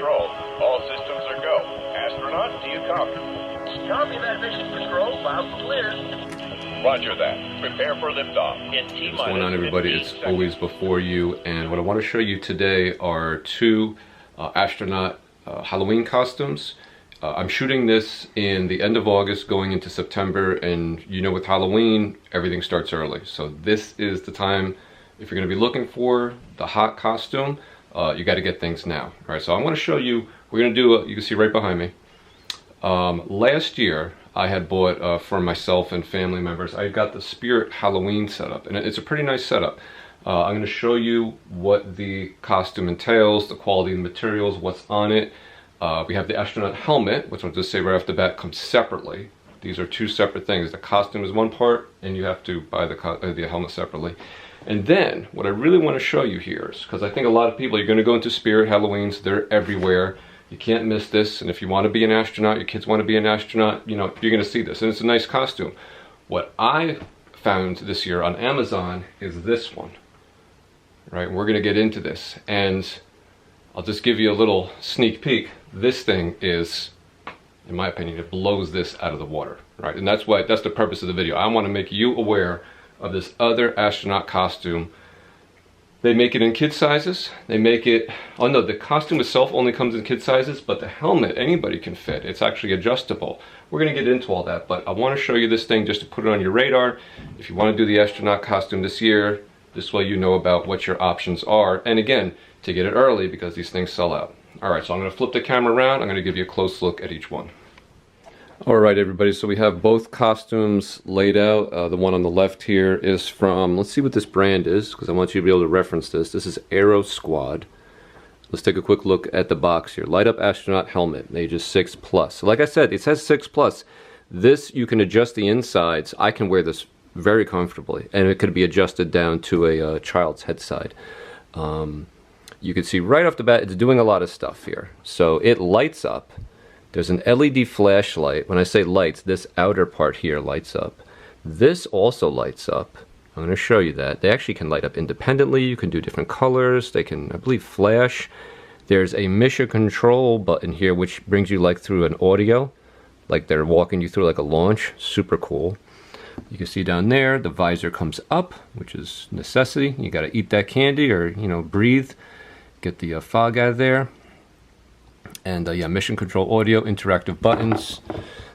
control. All systems are go. Astronaut, do you copy? Copy that, Mission Control. Loud and clear. Roger that. Prepare for liftoff. In T-minus. What's going on, everybody? It's always before you, and what I want to show you today are two astronaut Halloween costumes. I'm shooting this in the end of August going into September, and you know, with Halloween everything starts early, so this is the time. If you're going to be looking for the hot costume, you got to get things now. All right, so I'm going to show you. We're going to do you can see right behind me. Last year I had bought for myself and family members, I got the Spirit Halloween setup, and it's a pretty nice setup. I'm going to show you what the costume entails, the quality of the materials, what's on it. We have the astronaut helmet, which I'll just say right off the bat comes separately. These are two separate things. The costume is one part, and you have to buy the helmet separately. And then, what I really want to show you here is, because I think a lot of people, you're going to go into Spirit Halloweens, they're everywhere. You can't miss this, and if you want to be an astronaut, your kids want to be an astronaut, you know, you're going to see this, and it's a nice costume. What I found this year on Amazon is this one, right? We're going to get into this, and I'll just give you a little sneak peek. This thing is, in my opinion, it blows this out of the water, right? And that's the purpose of the video. I want to make you aware of this other astronaut costume. They make it in kid sizes. They make it, oh no, the costume itself only comes in kid sizes, but the helmet, anybody can fit. It's actually adjustable. We're gonna get into all that, but I wanna show you this thing just to put it on your radar. If you wanna do the astronaut costume this year, this way you know about what your options are. And again, to get it early because these things sell out. All right, so I'm gonna flip the camera around. I'm gonna give you a close look at each one. All right, everybody, so we have both costumes laid out. The one on the left here is from, let's see what this brand is, because I want you to be able to reference this. This is Aero Squad. Let's take a quick look at the box here. Light up astronaut helmet, ages 6+. So like I said, it says 6+. This, you can adjust the insides. I can wear this very comfortably, and it could be adjusted down to a child's head side. You can see right off the bat, it's doing a lot of stuff here. So it lights up. There's an LED flashlight. When I say lights, this outer part here lights up. This also lights up. I'm going to show you that. They actually can light up independently. You can do different colors. They can, I believe, flash. There's a mission control button here, which brings you like through an audio, like they're walking you through like a launch. Super cool. You can see down there, the visor comes up, which is necessity. You got to eat that candy or, you know, breathe. Get the fog out of there. And yeah, mission control audio, interactive buttons.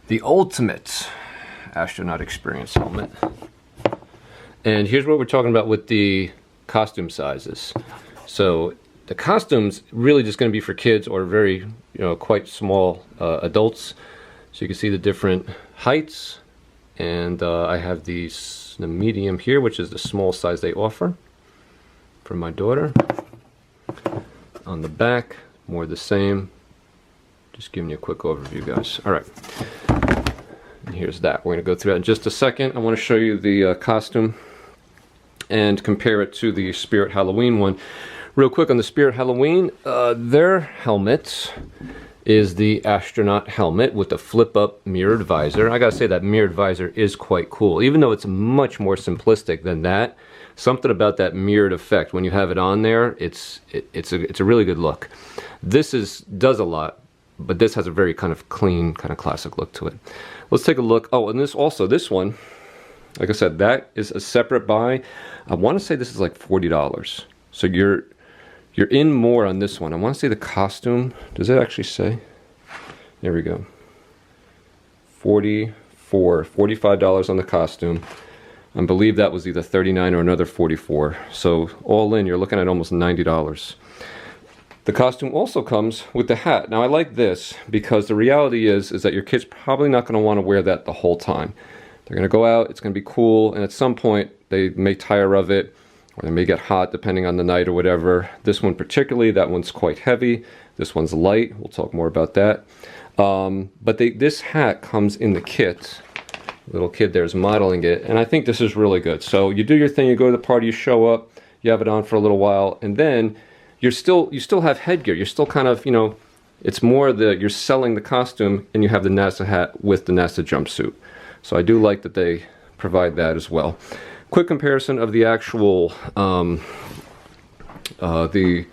The ultimate astronaut experience helmet. And here's what we're talking about with the costume sizes. So the costume's really just going to be for kids or very, you know, quite small adults. So you can see the different heights. And I have the medium here, which is the small size they offer for my daughter. On the back, more the same. Just giving you a quick overview, guys. All right, and here's that. We're going to go through that in just a second. I want to show you the costume and compare it to the Spirit Halloween one. Real quick on the Spirit Halloween, their helmet is the astronaut helmet with the flip-up mirrored visor. I gotta say that mirrored visor is quite cool, even though it's much more simplistic than that. Something about that mirrored effect when you have it on there, it's a really good look. This does a lot. But this has a very kind of clean, kind of classic look to it. Let's take a look. Oh, and this one, like I said, that is a separate buy. I want to say this is like $40. So you're in more on this one. I want to say the costume. Does it actually say? There we go. $45 on the costume. I believe that was either $39 or another $44. So all in, you're looking at almost $90. The costume also comes with the hat. Now I like this because the reality is that your kid's probably not going to want to wear that the whole time. They're going to go out, it's going to be cool, and at some point they may tire of it, or they may get hot depending on the night or whatever. This one particularly, that one's quite heavy. This one's light. We'll talk more about that. But this hat comes in the kit. Little kid there is modeling it, and I think this is really good. So you do your thing, you go to the party, you show up, you have it on for a little while, and then you still have headgear. You're still kind of, you know, it's more you're selling the costume and you have the NASA hat with the NASA jumpsuit. So I do like that they provide that as well. Quick comparison of the actual the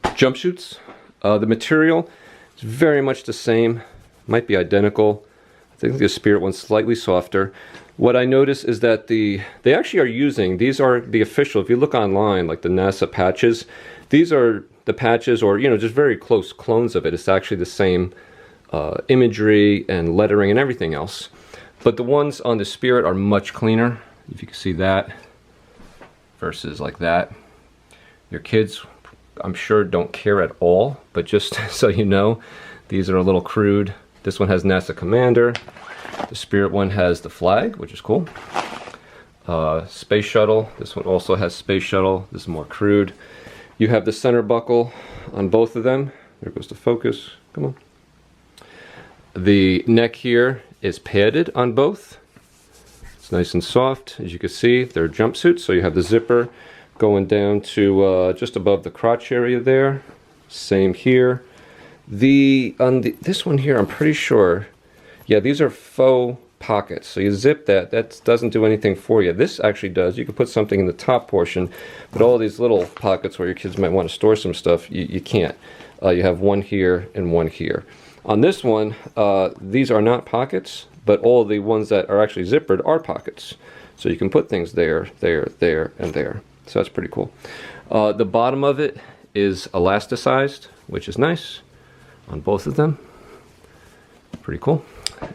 jumpsuits. The material is very much the same, might be identical. I think the Spirit one's slightly softer. What I notice is that they actually are using, these are the official, if you look online, like the NASA patches, these are the patches, or, you know, just very close clones of it. It's actually the same imagery and lettering and everything else. But the ones on the Spirit are much cleaner, if you can see that, versus like that. Your kids, I'm sure, don't care at all, but just so you know, these are a little crude. This one has NASA Commander. The Spirit one has the flag, which is cool. Space Shuttle. This one also has Space Shuttle. This is more crude. You have the center buckle on both of them. There goes the focus. Come on. The neck here is padded on both. It's nice and soft. As you can see, they're jumpsuits, so you have the zipper going down to just above the crotch area there. Same here. This one here, I'm pretty sure, yeah, these are faux pockets. So you zip that. That doesn't do anything for you. This actually does. You can put something in the top portion, but all these little pockets where your kids might want to store some stuff, you can't. You have one here and one here. On this one, these are not pockets, but all the ones that are actually zippered are pockets. So you can put things there, there, there, and there. So that's pretty cool. The bottom of it is elasticized, which is nice on both of them. Pretty cool.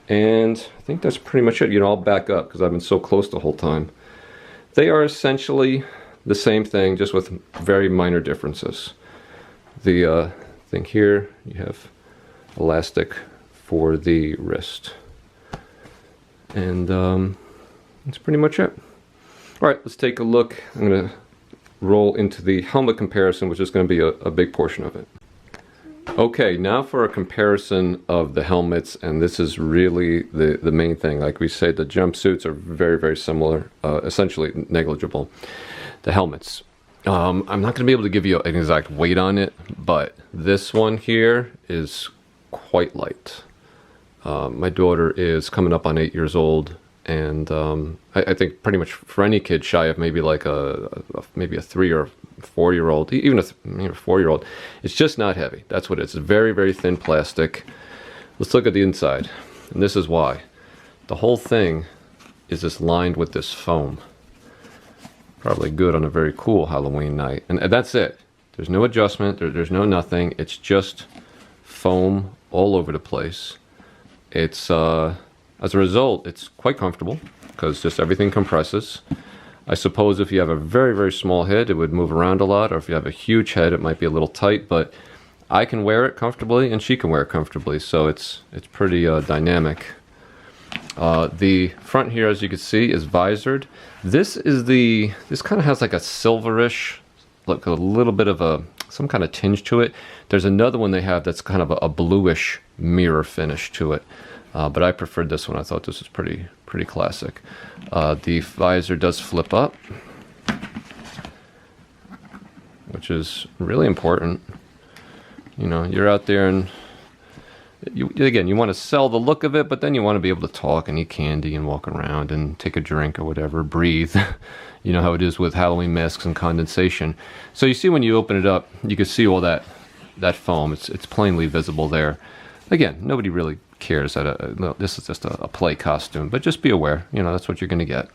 And I think that's pretty much it. You know, I'll back up because I've been so close the whole time. They are essentially the same thing, just with very minor differences. The thing here, you have elastic for the wrist. And that's pretty much it. All right, let's take a look. I'm going to roll into the helmet comparison, which is going to be a big portion of it. Okay, now for a comparison of the helmets, and this is really the main thing. Like we said, the jumpsuits are very, very similar, essentially negligible. The helmets. I'm not going to be able to give you an exact weight on it, but this one here is quite light. My daughter is coming up on 8 years old, and I think pretty much for any kid shy of maybe like maybe a 3 or 4 year old, even a 4 year old, it's just not heavy. That's what it is. It's very, very thin plastic. Let's look at the inside, and this is why. The whole thing is just lined with this foam. Probably good on a very cool Halloween night, and that's it. There's no adjustment. There's no nothing. It's just foam all over the place. It's as a result, it's quite comfortable because just everything compresses. I suppose if you have a very, very small head, it would move around a lot, or if you have a huge head, it might be a little tight, but I can wear it comfortably and she can wear it comfortably, so it's pretty dynamic. The front here, as you can see, is visored. This kind of has like a silverish, like a little bit of some kind of tinge to it. There's another one they have that's kind of a bluish mirror finish to it. But I preferred this one. I thought this was pretty classic. The visor does flip up, which is really important. You know, you're out there and you want to sell the look of it, but then you want to be able to talk and eat candy and walk around and take a drink or whatever, breathe. You know how it is with Halloween masks and condensation. So you see when you open it up, you can see all that foam. It's plainly visible there. Again, nobody really cares that no, this is just a play costume, but just be aware, you know, that's what you're going to get.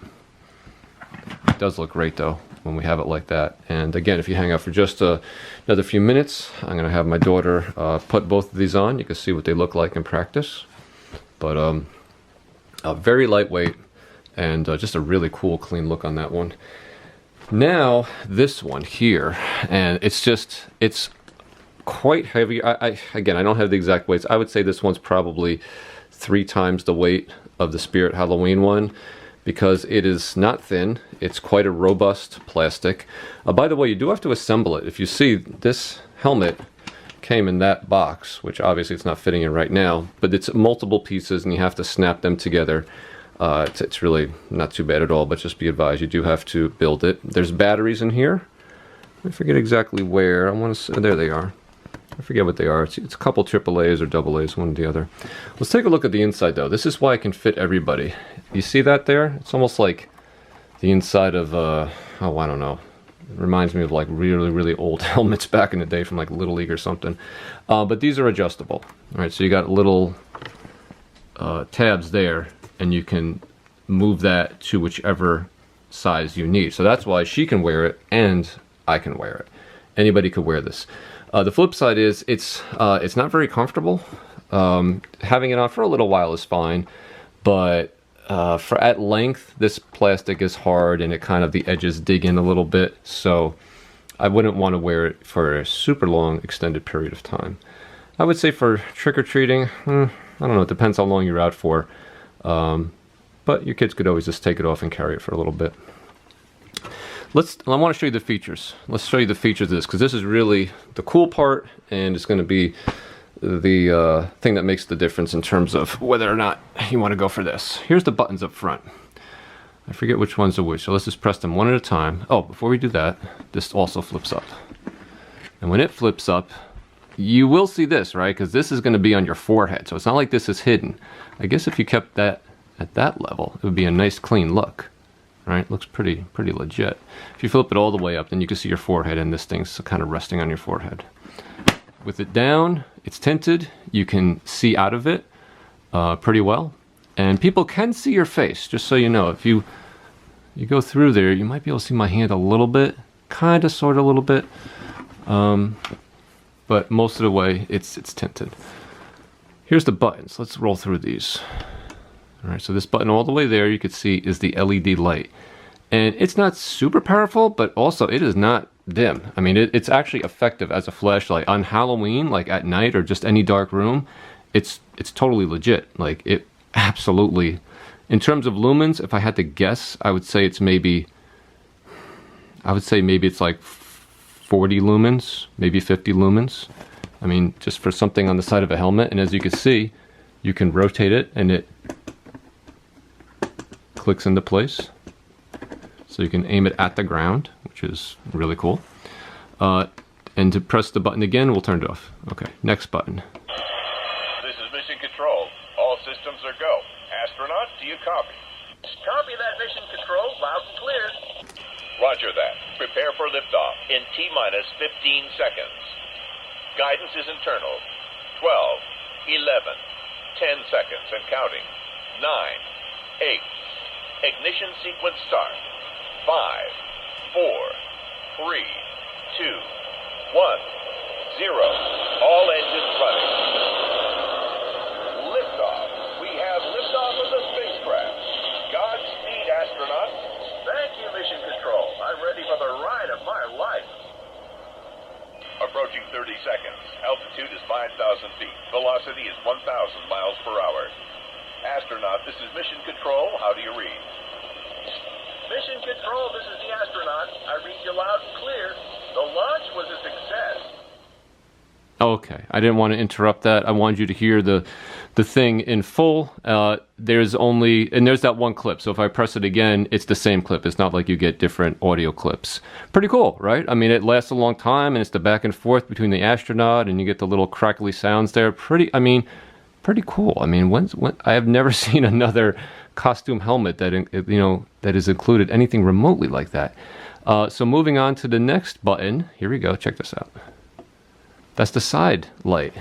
It does look great though when we have it like that. And again, if you hang out for just another few minutes, I'm going to have my daughter put both of these on. You can see what they look like in practice, but very lightweight and just a really cool, clean look on that one. Now this one here, and it's quite heavy. Again, I don't have the exact weights. I would say this one's probably 3 times the weight of the Spirit Halloween one, because it is not thin. It's quite a robust plastic. By the way, you do have to assemble it. If you see, this helmet came in that box, which obviously it's not fitting in right now, but it's multiple pieces and you have to snap them together. It's really not too bad at all, but just be advised, you do have to build it. There's batteries in here. I forget exactly where. There they are. I forget what they are. It's a couple AAAs or AA's, one or the other. Let's take a look at the inside though. This is why it can fit everybody. You see that there? It's almost like the inside of, oh, I don't know, It reminds me of like really, really old helmets back in the day from like Little League or something. But these are adjustable. All right, so you got little tabs there, and you can move that to whichever size you need. So that's why she can wear it and I can wear it. Anybody could wear this. The flip side is it's not very comfortable. Having it on for a little while is fine, but for at length, this plastic is hard and it kind of, the edges dig in a little bit. So I wouldn't want to wear it for a super long extended period of time. I would say for trick-or-treating, I don't know, it depends how long you're out for. But your kids could always just take it off and carry it for a little bit. I want to show you the features. Let's show you the features of this, because this is really the cool part, and it's going to be the thing that makes the difference in terms of whether or not you want to go for this. Here's the buttons up front. I forget which ones are which, so let's just press them one at a time. Oh, before we do that, this also flips up. And when it flips up, you will see this, right? Because this is going to be on your forehead, so it's not like this is hidden. I guess if you kept that at that level, it would be a nice clean look, right? Looks pretty legit. If you flip it all the way up, then you can see your forehead, and this thing's kind of resting on your forehead. With it down, it's tinted. You can see out of it pretty well, and people can see your face. Just so you know, if you go through there, you might be able to see my hand a little bit, kind of, sort of, a little bit, but most of the way, it's tinted. Here's the buttons. Let's roll through these. All right, so this button all the way there, you can see, is the LED light. And it's not super powerful, but also it is not dim. I mean, it's actually effective as a flashlight. On Halloween, like at night or just any dark room, it's totally legit. Like, it absolutely, in terms of lumens, if I had to guess, I would say maybe it's like 40 lumens, maybe 50 lumens. I mean, just for something on the side of a helmet. And as you can see, you can rotate it and it clicks into place. So you can aim it at the ground, which is really cool. And to press the button again, we'll turn it off. Okay, next button. This is Mission Control. All systems are go. Astronaut, do you copy? Copy that, Mission Control. Loud and clear. Roger that. Prepare for liftoff in T-minus 15 seconds. Guidance is internal. 12, 11, 10 seconds and counting. 9, 8. Ignition sequence start. 5, 4, 3, 2, 1, 0. All engines running. Liftoff. We have liftoff of the spacecraft. Godspeed, astronaut. Thank you, Mission Control. I'm ready for the ride of my life. Approaching 30 seconds. Altitude is 5,000 feet. Velocity is 1,000 miles per hour. Astronaut, this is Mission Control. How do you read? Mission Control, this is the Astronaut. I read you loud and clear. The launch was a success. Okay, I didn't want to interrupt that. I wanted you to hear the thing in full. There's that one clip. So if I press it again, it's the same clip. It's not like you get different audio clips. Pretty cool, right? I mean, it lasts a long time, and it's the back and forth between the astronaut, and you get the little crackly sounds there. Pretty cool. I mean, when I have never seen another costume helmet that has included anything remotely like that. So moving on to the next button. Here we go. Check this out. That's the side light.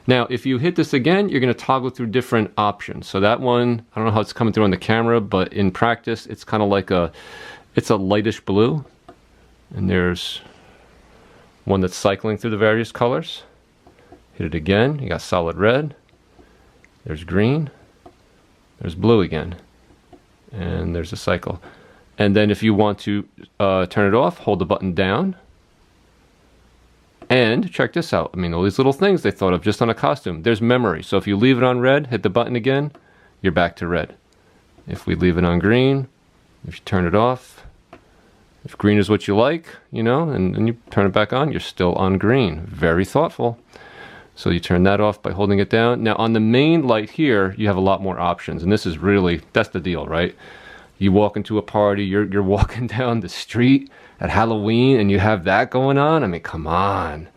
Now, if you hit this again, you're going to toggle through different options. So that one, I don't know how it's coming through on the camera, but in practice, it's kind of like it's a lightish blue. And there's one that's cycling through the various colors. Hit it again, you got solid red. There's green. There's blue again. And there's a cycle. And then if you want to turn it off, hold the button down. And check this out. I mean, all these little things they thought of just on a costume. There's memory. So if you leave it on red, hit the button again, you're back to red. If we leave it on green, if you turn it off, if green is what you like, and you turn it back on, you're still on green. Very thoughtful. So you turn that off by holding it down. Now on the main light here, you have a lot more options. And this is really, that's the deal, right? You walk into a party, you're walking down the street at Halloween and you have that going on. I mean, come on.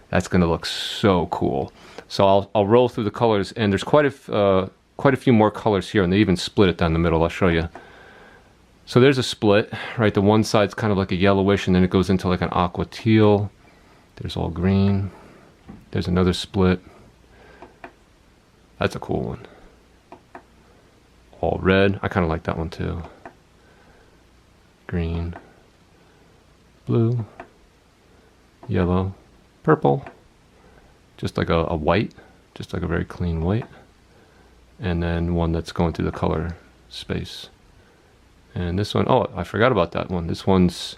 That's going to look so cool. So I'll roll through the colors, and there's quite a few more colors here, and they even split it down the middle. I'll show you. So there's a split, right? The one side's kind of like a yellowish, and then it goes into like an aqua teal. There's all green. There's another split. That's a cool one. All red. I kind of like that one too. Green, blue, yellow, purple. Just like a white, just like a very clean white. And then one that's going through the color space. And this one, oh, I forgot about that one. This one's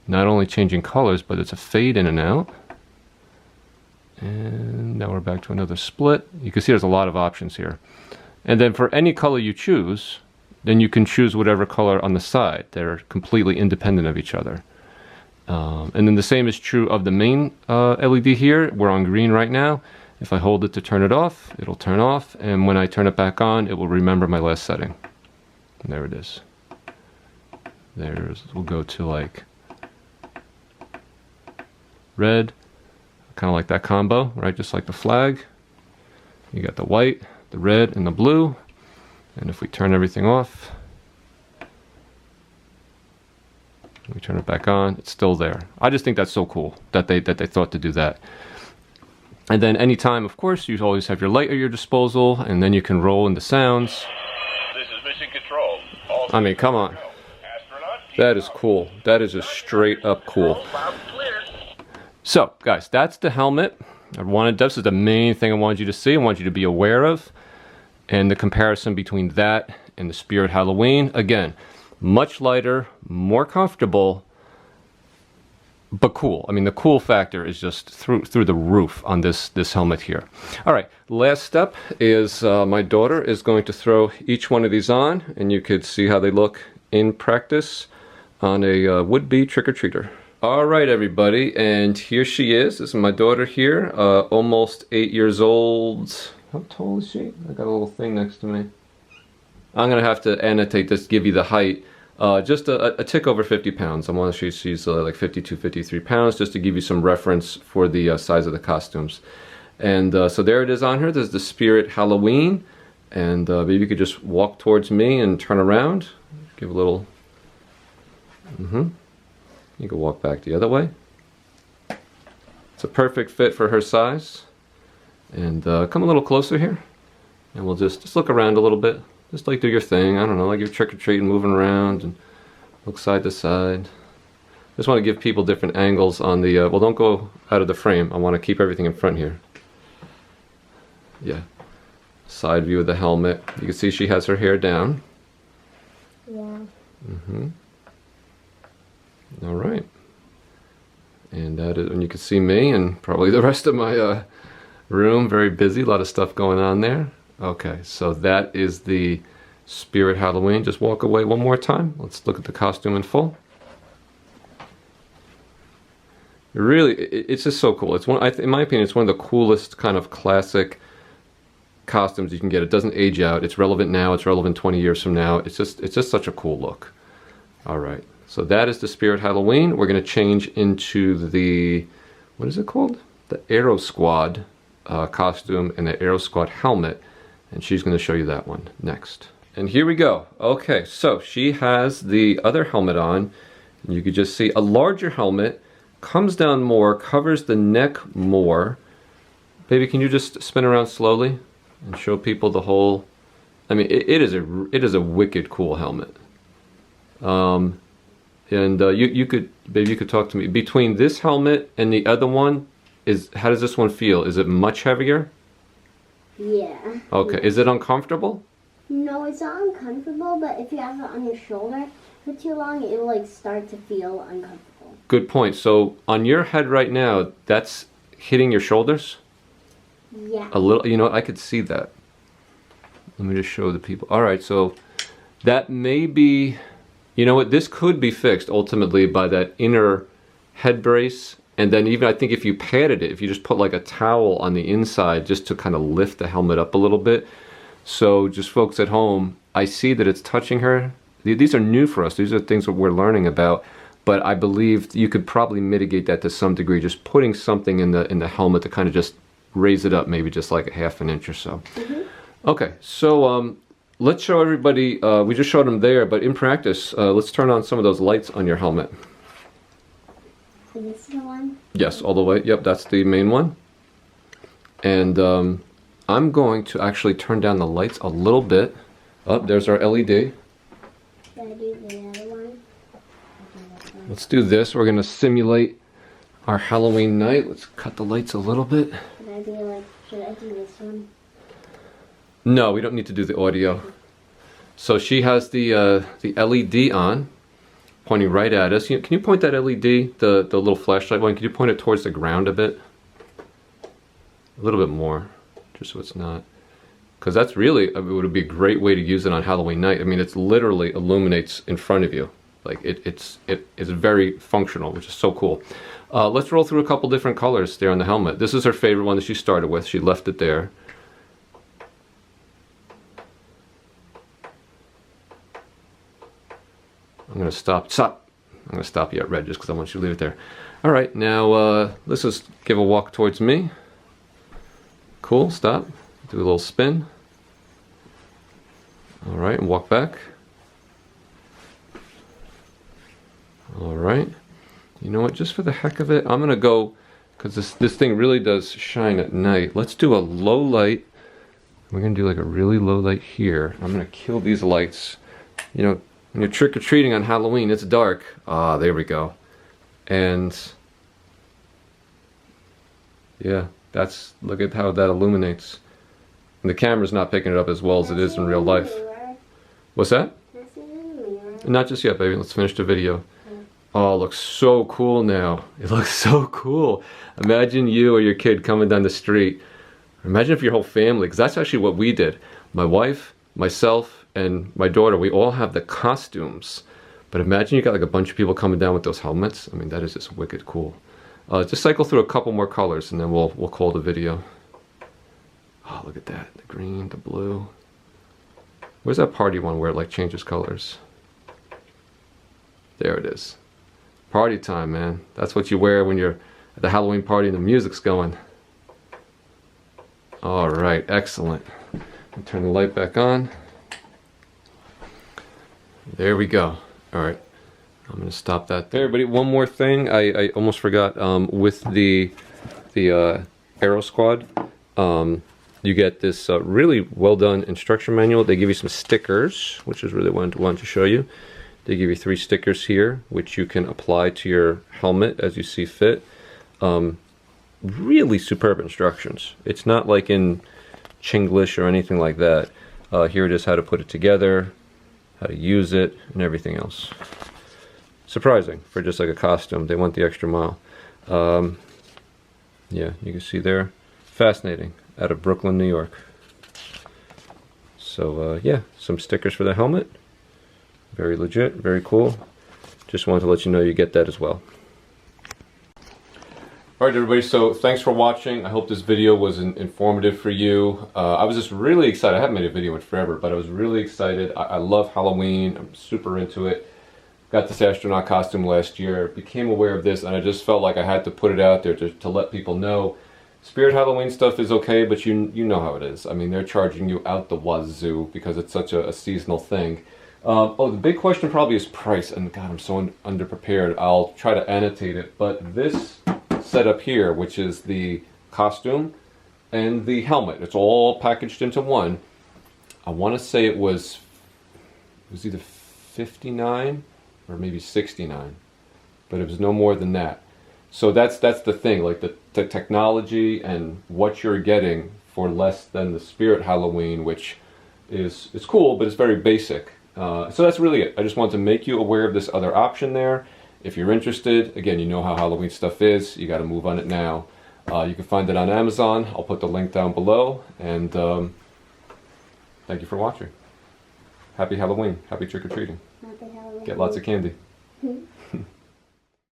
not only changing colors, but it's a fade in and out. And now we're back to another split. You can see there's a lot of options here. And then for any color you choose, then you can choose whatever color on the side. They're completely independent of each other. And then the same is true of the main LED here. We're on green right now. If I hold it to turn it off, it'll turn off. And when I turn it back on, it will remember my last setting. And there it is. We'll go to like red. Kind of like that combo, right? Just like the flag. You got the white, the red, and the blue. And if we turn everything off, we turn it back on, it's still there. I just think that's so cool that they thought to do that. And then anytime, of course, you always have your light at your disposal, and then you can roll in the sounds. This is Mission Control. I mean, come on. That is cool. That is just straight up cool. So, guys, that's the helmet. This is the main thing I wanted you to see. I want you to be aware of. And the comparison between that and the Spirit Halloween. Again, much lighter, more comfortable, but cool. I mean, the cool factor is just through the roof on this helmet here. All right, last step is my daughter is going to throw each one of these on, and you could see how they look in practice on a would-be trick-or-treater. All right, everybody, and here she is. This is my daughter here, almost 8 years old. How tall is she? I got a little thing next to me. I'm gonna have to annotate this, give you the height. Just a tick over 50 pounds. I want to say she's like 52, 53 pounds, just to give you some reference for the size of the costumes. And so there it is on her. There's the Spirit Halloween. And maybe you could just walk towards me and turn around. Give a little... You can walk back the other way. It's a perfect fit for her size. And come a little closer here. And we'll just look around a little bit. Just like do your thing. I don't know, like you're trick-or-treating, moving around and look side to side. Just want to give people different angles on the, well, don't go out of the frame. I want to keep everything in front here. Yeah. Side view of the helmet. You can see she has her hair down. Yeah. All right. And that is, and you can see me and probably the rest of my room. Very busy, a lot of stuff going on there. Okay, so that is the Spirit Halloween. Just walk away one more time. Let's look at the costume in full. Really, it's just so cool. It's in my opinion, it's one of the coolest kind of classic costumes you can get. It doesn't age out. It's relevant now. It's relevant 20 years from now. It's just such a cool look. All right, so that is the Spirit Halloween. We're going to change into the, what is it called? The Aero Squad costume and the Aero Squad helmet. And she's going to show you that one next. And here we go. Okay, so she has the other helmet on. And you can just see a larger helmet, comes down more, covers the neck more. Baby, can you just spin around slowly and show people the whole... I mean, it is a wicked cool helmet. And you could, baby, you could talk to me. Between this helmet and the other one, how does this one feel? Is it much heavier? Yeah. Okay, is it uncomfortable? No, it's not uncomfortable, but if you have it on your shoulder for too long, it'll like start to feel uncomfortable. Good point. So on your head right now, that's hitting your shoulders? Yeah. A little, you know, I could see that. Let me just show the people. All right, so that may be, you know what, this could be fixed ultimately by that inner head brace. And then even I think if you padded it, if you just put like a towel on the inside just to kind of lift the helmet up a little bit. So just folks at home, I see that it's touching her. These are new for us. These are things that we're learning about. But I believe you could probably mitigate that to some degree, just putting something in the helmet to kind of just raise it up, maybe just like a half an inch or so. Okay, so let's show everybody, we just showed them there, but in practice, let's turn on some of those lights on your helmet. So this is the one? Yes, all the way. Yep, that's the main one. And I'm going to actually turn down the lights a little bit. Oh, there's our LED. Should I do the other one? Let's do this. We're going to simulate our Halloween night. Let's cut the lights a little bit. Should I do this one? No, we don't need to do the audio. So she has the LED on, pointing right at us. Can you point that LED, the little flashlight one, can you point it towards the ground a bit? A little bit more, just so it's not. Because that's really, it would be a great way to use it on Halloween night. I mean, it's literally illuminates in front of you. Like, it is very functional, which is so cool. Let's roll through a couple different colors there on the helmet. This is her favorite one that she started with. She left it there. I'm going to stop. I'm going to stop you at red just because I want you to leave it there. All right, now let's just give a walk towards me. Cool, stop. Do a little spin. All right, and walk back. All right. You know what, just for the heck of it, I'm going to go, because this thing really does shine at night. Let's do a low light. We're going to do like a really low light here. I'm going to kill these lights. You know, when you're trick-or-treating on Halloween, it's dark. Ah, there we go. And yeah, look at how that illuminates. And the camera's not picking it up as well as it is in real life. What's that? Not just yet, baby. Let's finish the video. Oh, it looks so cool now. It looks so cool. Imagine you or your kid coming down the street. Imagine if your whole family, because that's actually what we did. My wife, myself, and my daughter, we all have the costumes. But imagine you got like a bunch of people coming down with those helmets. I mean, that is just wicked cool. Just cycle through a couple more colors and then we'll call the video. Oh, look at that. The green, the blue. Where's that party one where it like changes colors? There it is. Party time, man. That's what you wear when you're at the Halloween party and the music's going. All right, excellent. Turn the light back on. There we go. All right, I'm gonna stop that there. Everybody, one more thing. I almost forgot. With the Aero Squad, you get this really well done instruction manual. They give you some stickers, which is really what I wanted to show you. They give you 3 stickers here, which you can apply to your helmet as you see fit. Really superb instructions. It's not like in Chinglish or anything like that. Here it is how to put it together, how to use it, and everything else. Surprising for just like a costume. They went the extra mile. Yeah, you can see there. Fascinating. Out of Brooklyn, New York. So yeah, some stickers for the helmet. Very legit, very cool. Just wanted to let you know you get that as well. Alright everybody, so thanks for watching. I hope this video was informative for you. I was just really excited. I haven't made a video in forever, but I was really excited. I love Halloween. I'm super into it. Got this astronaut costume last year. Became aware of this, and I just felt like I had to put it out there to let people know. Spirit Halloween stuff is okay, but you know how it is. I mean, they're charging you out the wazoo because it's such a seasonal thing. Oh, the big question probably is price, and God, I'm so underprepared. I'll try to annotate it, but this setup here, which is the costume and the helmet, it's all packaged into one. I want to say it was either $59 or maybe $69, but it was no more than that. So that's the thing, like the technology and what you're getting for less than the Spirit Halloween, which is cool, but it's very basic. So that's really it. I just want to make you aware of this other option there. If you're interested, again, you know how Halloween stuff is. You got to move on it now. You can find it on Amazon. I'll put the link down below. And thank you for watching. Happy Halloween. Happy trick-or-treating. Happy Halloween. Get lots of candy.